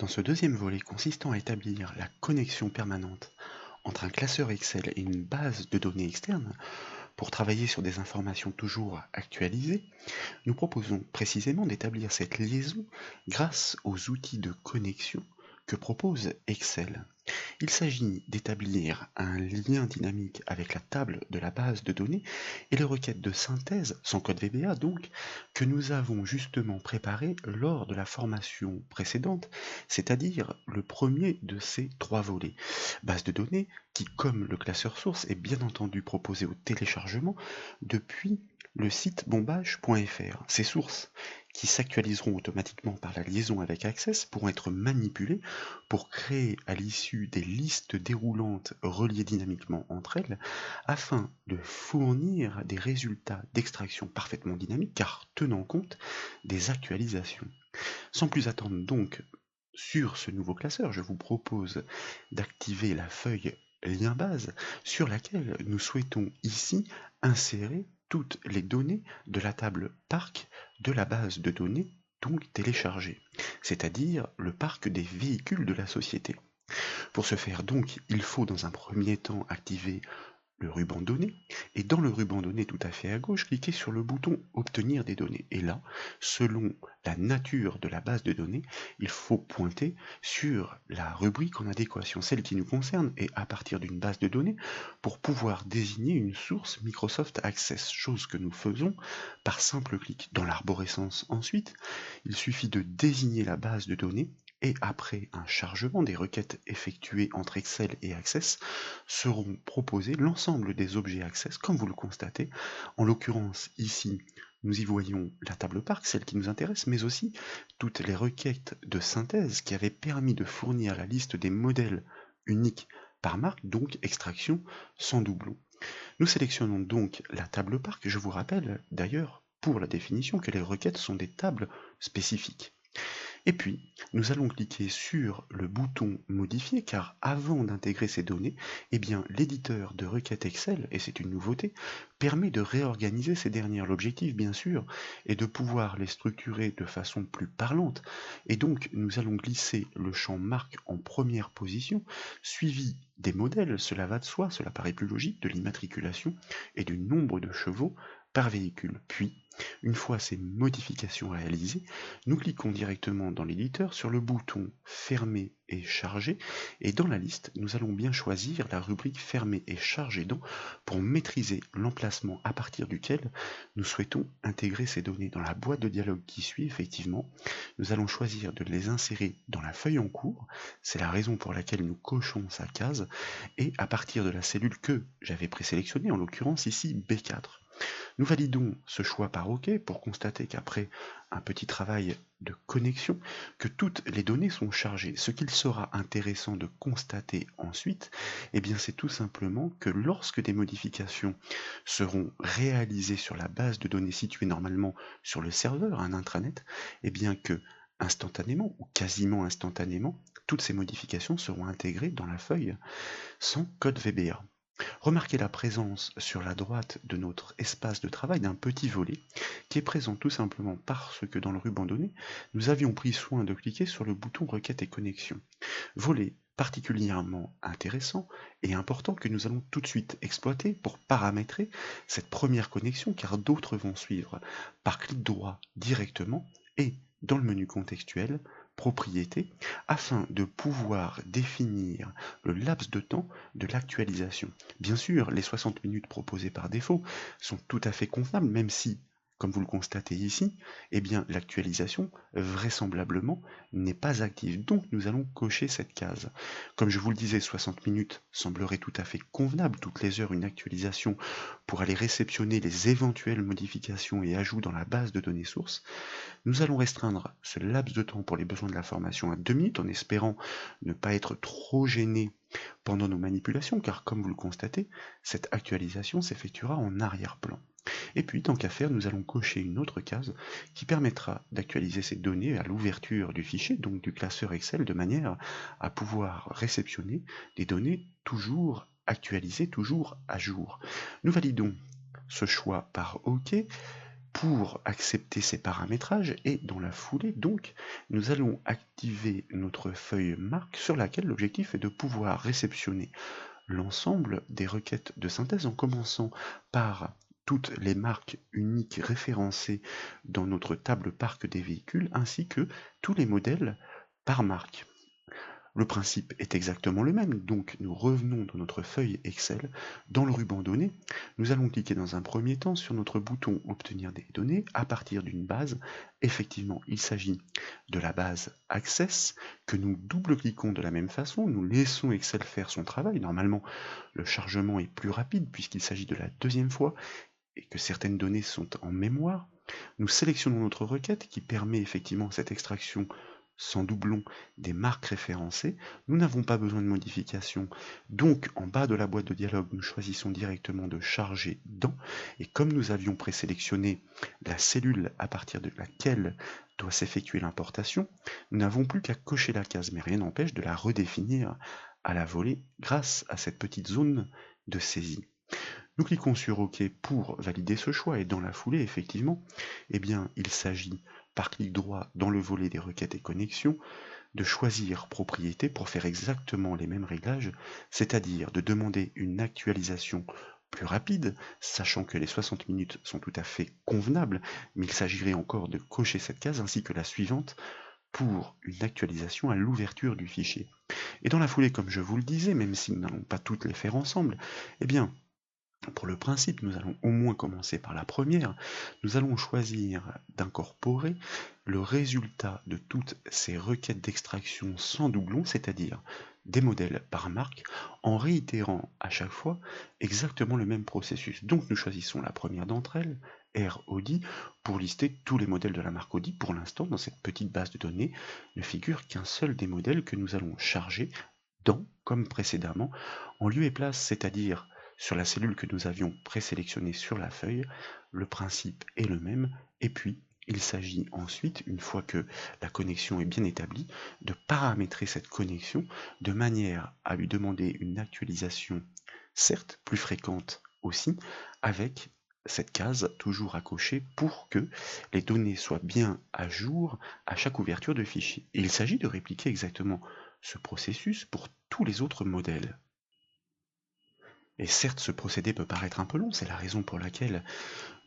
Dans ce deuxième volet consistant à établir la connexion permanente entre un classeur Excel et une base de données externe pour travailler sur des informations toujours actualisées, nous proposons précisément d'établir cette liaison grâce aux outils de connexion que propose Excel. Il s'agit d'établir un lien dynamique avec la table de la base de données et les requêtes de synthèse, sans code VBA donc, que nous avons justement préparées lors de la formation précédente, c'est-à-dire le premier de ces trois volets. Base de données qui, comme le classeur source, est bien entendu proposé au téléchargement depuis le site bombage.fr. Ces sources, qui s'actualiseront automatiquement par la liaison avec Access, pourront être manipulées pour créer à l'issue des listes déroulantes reliées dynamiquement entre elles, afin de fournir des résultats d'extraction parfaitement dynamiques car tenant compte des actualisations. Sans plus attendre donc sur ce nouveau classeur, je vous propose d'activer la feuille lien base sur laquelle nous souhaitons ici insérer toutes les données de la table parc de la base de données donc téléchargée, c'est-à-dire le parc des véhicules de la société. Pour ce faire donc, il faut dans un premier temps activer le ruban données, et dans le ruban données tout à fait à gauche, cliquez sur le bouton obtenir des données. Et là, selon la nature de la base de données, il faut pointer sur la rubrique en adéquation, celle qui nous concerne, et à partir d'une base de données, pour pouvoir désigner une source Microsoft Access, chose que nous faisons par simple clic. Dans l'arborescence ensuite, il suffit de désigner la base de données, et après un chargement des requêtes effectuées entre Excel et Access, seront proposés l'ensemble des objets Access, comme vous le constatez. En l'occurrence, ici, nous y voyons la table parc, celle qui nous intéresse, mais aussi toutes les requêtes de synthèse qui avaient permis de fournir la liste des modèles uniques par marque, donc extraction sans doublon. Nous sélectionnons donc la table parc. Je vous rappelle d'ailleurs, pour la définition, que les requêtes sont des tables spécifiques. Et puis, nous allons cliquer sur le bouton modifier car avant d'intégrer ces données, eh bien, l'éditeur de requêtes Excel, et c'est une nouveauté, permet de réorganiser ces dernières. L'objectif, bien sûr, est de pouvoir les structurer de façon plus parlante. Et donc, nous allons glisser le champ marque en première position, suivi des modèles, cela va de soi, cela paraît plus logique, de l'immatriculation et du nombre de chevaux par véhicule. Puis, une fois ces modifications réalisées, nous cliquons directement dans l'éditeur sur le bouton Fermer et Charger, et dans la liste, nous allons bien choisir la rubrique Fermer et Charger dans pour maîtriser l'emplacement à partir duquel nous souhaitons intégrer ces données. Dans la boîte de dialogue qui suit, effectivement, nous allons choisir de les insérer dans la feuille en cours, c'est la raison pour laquelle nous cochons sa case, et à partir de la cellule que j'avais présélectionnée, en l'occurrence ici B4. Nous validons ce choix par OK pour constater qu'après un petit travail de connexion, que toutes les données sont chargées. Ce qu'il sera intéressant de constater ensuite, eh bien c'est tout simplement que lorsque des modifications seront réalisées sur la base de données située normalement sur le serveur, un intranet, eh bien que instantanément ou quasiment instantanément, toutes ces modifications seront intégrées dans la feuille sans code VBA. Remarquez la présence sur la droite de notre espace de travail d'un petit volet qui est présent tout simplement parce que dans le ruban données, nous avions pris soin de cliquer sur le bouton requête et connexion. Volet particulièrement intéressant et important que nous allons tout de suite exploiter pour paramétrer cette première connexion car d'autres vont suivre par clic droit directement et dans le menu contextuel propriétés afin de pouvoir définir le laps de temps de l'actualisation. Bien sûr, les 60 minutes proposées par défaut sont tout à fait convenables, même si, comme vous le constatez ici, eh bien l'actualisation, vraisemblablement, n'est pas active. Donc nous allons cocher cette case. Comme je vous le disais, 60 minutes semblerait tout à fait convenable, toutes les heures une actualisation pour aller réceptionner les éventuelles modifications et ajouts dans la base de données source. Nous allons restreindre ce laps de temps pour les besoins de la formation à 2 minutes en espérant ne pas être trop gêné pendant nos manipulations, car comme vous le constatez, cette actualisation s'effectuera en arrière-plan. Et puis, tant qu'à faire, nous allons cocher une autre case qui permettra d'actualiser ces données à l'ouverture du fichier, donc du classeur Excel, de manière à pouvoir réceptionner des données toujours actualisées, toujours à jour. Nous validons ce choix par OK, pour accepter ces paramétrages et dans la foulée, donc, nous allons activer notre feuille marque sur laquelle l'objectif est de pouvoir réceptionner l'ensemble des requêtes de synthèse en commençant par toutes les marques uniques référencées dans notre table parc des véhicules ainsi que tous les modèles par marque. Le principe est exactement le même, donc nous revenons dans notre feuille Excel, dans le ruban données, nous allons cliquer dans un premier temps sur notre bouton obtenir des données à partir d'une base. Effectivement, il s'agit de la base Access que nous double-cliquons de la même façon, nous laissons Excel faire son travail. Normalement, le chargement est plus rapide puisqu'il s'agit de la deuxième fois et que certaines données sont en mémoire. Nous sélectionnons notre requête qui permet effectivement cette extraction sans doublon des marques référencées. Nous n'avons pas besoin de modification, donc en bas de la boîte de dialogue, nous choisissons directement de charger dans, et comme nous avions présélectionné la cellule à partir de laquelle doit s'effectuer l'importation, nous n'avons plus qu'à cocher la case, mais rien n'empêche de la redéfinir à la volée grâce à cette petite zone de saisie. Nous cliquons sur OK pour valider ce choix et dans la foulée, effectivement, eh bien, il s'agit, par clic droit dans le volet des requêtes et connexions, de choisir propriété pour faire exactement les mêmes réglages, c'est-à-dire de demander une actualisation plus rapide, sachant que les 60 minutes sont tout à fait convenables, mais il s'agirait encore de cocher cette case ainsi que la suivante pour une actualisation à l'ouverture du fichier. Et dans la foulée, comme je vous le disais, même si nous n'allons pas toutes les faire ensemble, eh bien, pour le principe, nous allons au moins commencer par la première. Nous allons choisir d'incorporer le résultat de toutes ces requêtes d'extraction sans doublon, c'est-à-dire des modèles par marque, en réitérant à chaque fois exactement le même processus. Donc nous choisissons la première d'entre elles, R Audi, pour lister tous les modèles de la marque Audi. Pour l'instant, dans cette petite base de données, ne figure qu'un seul des modèles que nous allons charger dans, comme précédemment, en lieu et place, c'est-à-dire sur la cellule que nous avions présélectionnée sur la feuille. Le principe est le même, et puis il s'agit ensuite, une fois que la connexion est bien établie, de paramétrer cette connexion de manière à lui demander une actualisation, certes plus fréquente aussi, avec cette case toujours à cocher pour que les données soient bien à jour à chaque ouverture de fichier. Et il s'agit de répliquer exactement ce processus pour tous les autres modèles. Et certes, ce procédé peut paraître un peu long, c'est la raison pour laquelle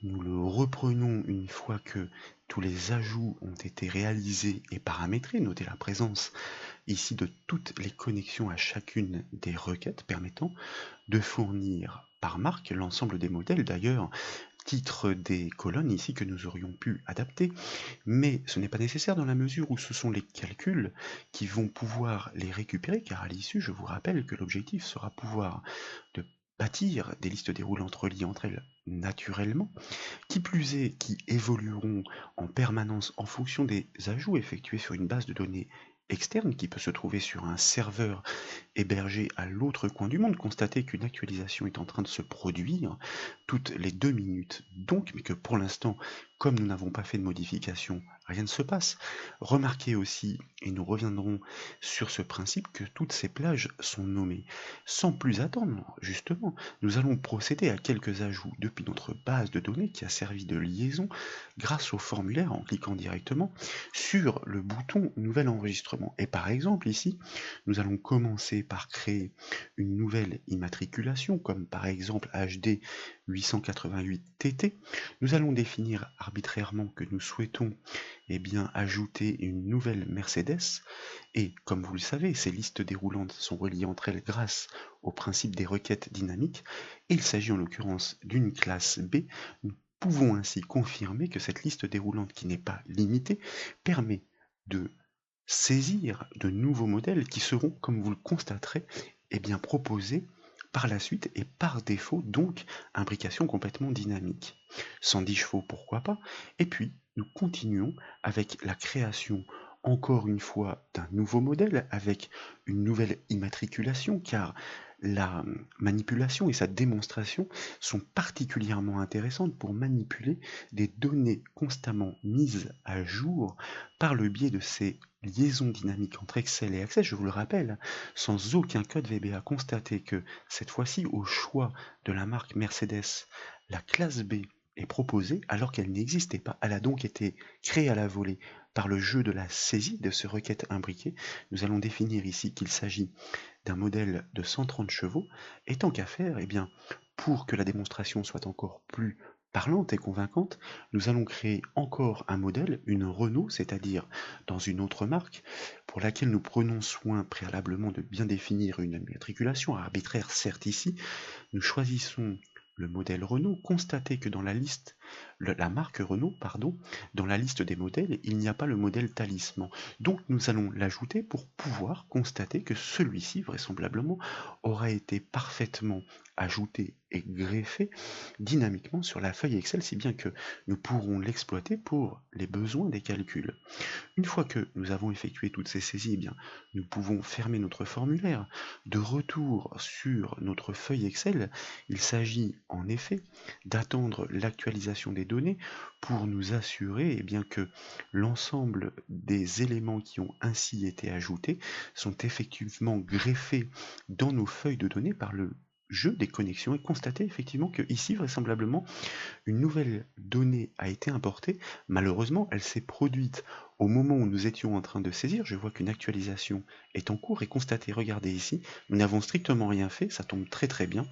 nous le reprenons une fois que tous les ajouts ont été réalisés et paramétrés. Notez la présence ici de toutes les connexions à chacune des requêtes permettant de fournir par marque l'ensemble des modèles. D'ailleurs, titre des colonnes ici que nous aurions pu adapter, mais ce n'est pas nécessaire dans la mesure où ce sont les calculs qui vont pouvoir les récupérer, car à l'issue, je vous rappelle que l'objectif sera pouvoir de bâtir des listes déroulantes reliées entre elles naturellement, qui plus est, qui évolueront en permanence en fonction des ajouts effectués sur une base de données externe qui peut se trouver sur un serveur hébergé à l'autre coin du monde. Constatez qu'une actualisation est en train de se produire toutes les 2 minutes, donc, mais que pour l'instant, comme nous n'avons pas fait de modification, rien ne se passe. Remarquez aussi, et nous reviendrons sur ce principe, que toutes ces plages sont nommées. Sans plus attendre, justement, nous allons procéder à quelques ajouts depuis notre base de données qui a servi de liaison grâce au formulaire en cliquant directement sur le bouton Nouvel enregistrement. Et par exemple ici, nous allons commencer par créer une nouvelle immatriculation, comme par exemple HD 888TT. Nous allons définir arbitrairement que nous souhaitons ajouter une nouvelle Mercedes, et comme vous le savez, ces listes déroulantes sont reliées entre elles grâce au principe des requêtes dynamiques, et il s'agit en l'occurrence d'une classe B. Nous pouvons ainsi confirmer que cette liste déroulante, qui n'est pas limitée, permet de saisir de nouveaux modèles qui seront, comme vous le constaterez, proposés par la suite et par défaut, donc imbrication complètement dynamique. 110 chevaux, pourquoi pas? Et puis, nous continuons avec la création, encore une fois, d'un nouveau modèle avec une nouvelle immatriculation, car la manipulation et sa démonstration sont particulièrement intéressantes pour manipuler des données constamment mises à jour par le biais de ces liaisons dynamiques entre Excel et Access. Je vous le rappelle, sans aucun code VBA. Constatez que cette fois-ci, au choix de la marque Mercedes, la classe B est proposée alors qu'elle n'existait pas. Elle a donc été créée à la volée par le jeu de la saisie de ce requête imbriquée. Nous allons définir ici qu'il s'agit d'un modèle de 130 chevaux, et tant qu'à faire, eh bien, pour que la démonstration soit encore plus parlante et convaincante, nous allons créer encore un modèle, une Renault, c'est-à-dire dans une autre marque, pour laquelle nous prenons soin préalablement de bien définir une immatriculation arbitraire, certes ici. Nous choisissons le modèle Renault, constatez que dans la liste, la marque Renault, pardon, dans la liste des modèles, il n'y a pas le modèle Talisman. Donc nous allons l'ajouter pour pouvoir constater que celui-ci, vraisemblablement, aura été parfaitement ajouté et greffé dynamiquement sur la feuille Excel, si bien que nous pourrons l'exploiter pour les besoins des calculs. Une fois que nous avons effectué toutes ces saisies, eh bien, nous pouvons fermer notre formulaire. De retour sur notre feuille Excel, il s'agit en effet d'attendre l'actualisation des données pour nous assurer bien, que l'ensemble des éléments qui ont ainsi été ajoutés sont effectivement greffés dans nos feuilles de données par le jeu des connexions et constater effectivement que ici vraisemblablement une nouvelle donnée a été importée. Malheureusement, elle s'est produite au moment où nous étions en train de saisir. Je vois qu'une actualisation est en cours et constatez, regardez ici, nous n'avons strictement rien fait, ça tombe très très bien,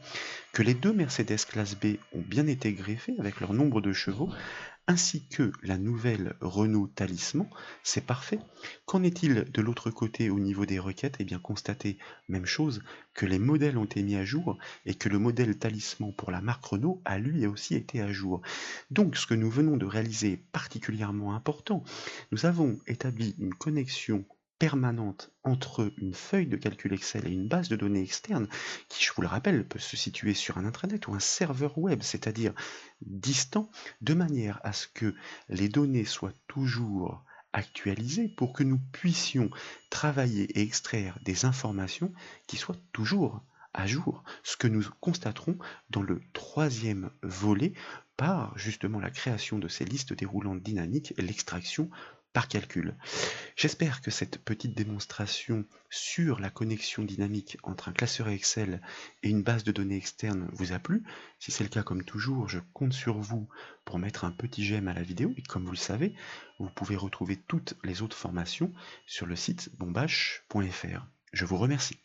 que les deux Mercedes classe B ont bien été greffés avec leur nombre de chevaux, ainsi que la nouvelle Renault Talisman, c'est parfait. Qu'en est-il de l'autre côté au niveau des requêtes? Eh bien constatez, même chose, que les modèles ont été mis à jour et que le modèle Talisman pour la marque Renault a lui aussi été à jour. Donc ce que nous venons de réaliser est particulièrement important. Nous avons établi une connexion permanente entre une feuille de calcul Excel et une base de données externe qui, je vous le rappelle, peut se situer sur un intranet ou un serveur web, c'est-à-dire distant, de manière à ce que les données soient toujours actualisées pour que nous puissions travailler et extraire des informations qui soient toujours à jour, ce que nous constaterons dans le troisième volet par justement la création de ces listes déroulantes dynamiques et l'extraction par calcul. J'espère que cette petite démonstration sur la connexion dynamique entre un classeur Excel et une base de données externe vous a plu. Si c'est le cas, comme toujours, je compte sur vous pour mettre un petit j'aime à la vidéo. Et comme vous le savez, vous pouvez retrouver toutes les autres formations sur le site bombache.fr. Je vous remercie.